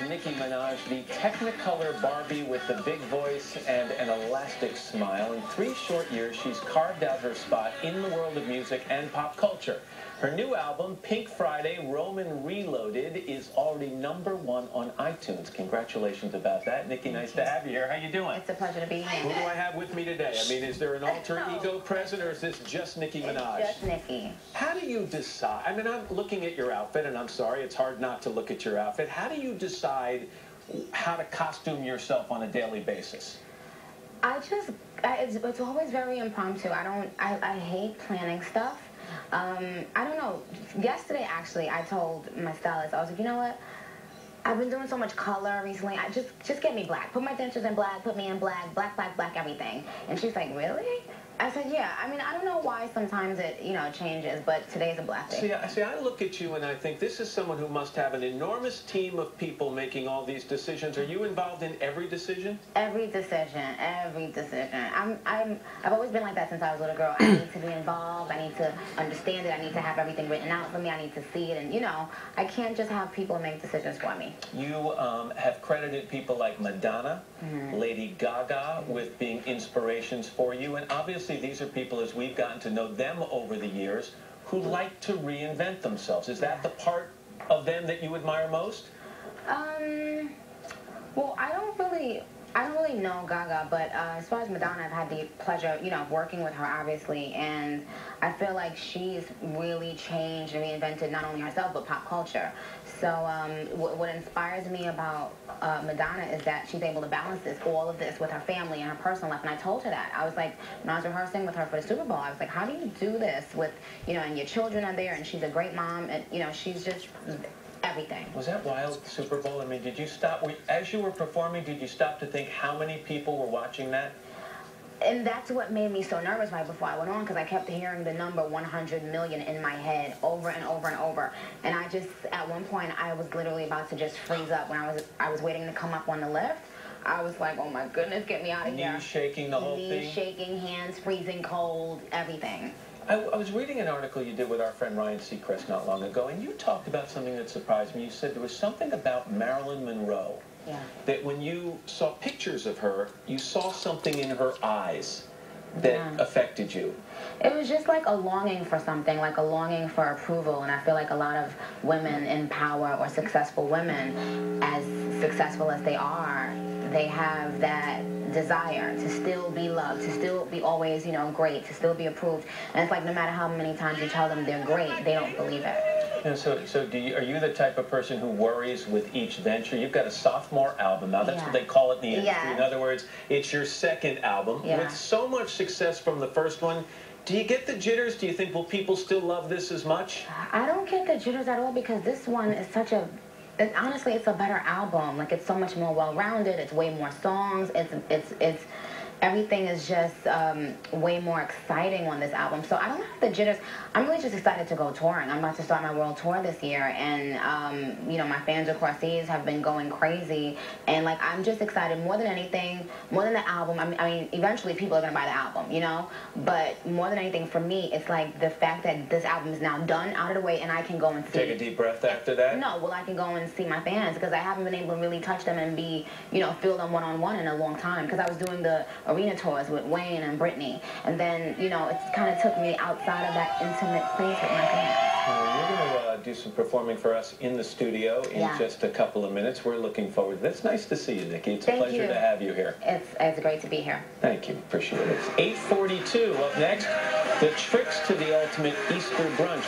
Nicki Minaj, the Technicolor Barbie with the big voice and an elastic smile. In 3 short years, she's carved out her spot in the world of music and pop culture. Her new album, Pink Friday, Roman Reloaded, is already #1 on iTunes. Congratulations about that. Nicki, nice to have you here. How you doing? It's a pleasure to be here. Who do I have with me today? I mean, is there an alter ego present, or is this just Nicki Minaj? It's just Nicki. How do you decide? I mean, I'm looking at your outfit, and I'm sorry, it's hard not to look at your outfit. How do you decide how to costume yourself on a daily basis? It's always very impromptu. I hate planning stuff. I don't know. Yesterday, actually, I told my stylist, I was like, you know what? I've been doing so much color recently. I just get me black. Put my dentures in black. Put me in black. Black, black, black, everything. And she's like, really? I said, yeah. I mean, I don't know why sometimes it, changes, but today's a black day. See, I look at you and I think this is someone who must have an enormous team of people making all these decisions. Are you involved in every decision? Every decision, every decision. I've always been like that since I was a little girl. I need to be involved. I need to understand it. I need to have everything written out for me. I need to see it. And, I can't just have people make decisions for me. You have credited people like Madonna, Lady Gaga with being inspirations for you. And obviously these are people, as we've gotten to know them over the years, who like to reinvent themselves. Is that the part of them that you admire most? Well, I don't really know Gaga, but as far as Madonna, I've had the pleasure, of working with her, obviously, and I feel like she's really changed and reinvented not only herself, but pop culture. So what inspires me about Madonna is that she's able to balance all of this with her family and her personal life, and I told her that. I was like, when I was rehearsing with her for the Super Bowl, I was like, how do you do this with, and your children are there, and she's a great mom, and, she's just everything. Was that wild, Super Bowl? I mean, did you stop, as you were performing, did you stop to think how many people were watching that? And that's what made me so nervous right before I went on, because I kept hearing the number 100 million in my head over and over and over. And at one point, I was literally about to just freeze up when I was waiting to come up on the lift. I was like, oh my goodness, get me out of here. Knees shaking, the whole thing? Knees shaking, hands freezing cold, everything. I was reading an article you did with our friend Ryan Seacrest not long ago, and you talked about something that surprised me. You said there was something about Marilyn Monroe. Yeah. That when you saw pictures of her, you saw something in her eyes that affected you. It was just like a longing for something, like a longing for approval, and I feel like a lot of women in power or successful women, as successful as they are, they have that desire to still be loved, to still be always, great, to still be approved. And it's like no matter how many times you tell them they're great, they don't believe it. And so are you the type of person who worries with each venture? You've got a sophomore album now. That's what they call it in the industry. In other words, it's your second album. With so much success from the first one, do you get the jitters? Do you think, will people still love this as much? I don't get the jitters at all, because this one is such a... honestly, it's a better album. Like, it's so much more well-rounded. It's way more songs. It's everything is just way more exciting on this album. So I don't have the jitters. I'm really just excited to go touring. I'm about to start my world tour this year, and my fans across seas have been going crazy. And like, I'm just excited more than anything, more than the album. I mean, eventually people are gonna buy the album, But more than anything, for me, it's like the fact that this album is now done, out of the way, and I can go and see. Take a deep breath after that. No, well, I can go and see my fans, because I haven't been able to really touch them and be, feel them one-on-one in a long time, because I was doing the arena tours with Wayne and Brittany, and then it kind of took me outside of that intimate place with my fans. You're going to do some performing for us in the studio in just a couple of minutes. We're looking forward to this. Nice to see you, Nicki. It's a pleasure to have you here. It's great to be here. Thank you. Appreciate it. It's 8:42. Up next, the tricks to the ultimate Easter brunch.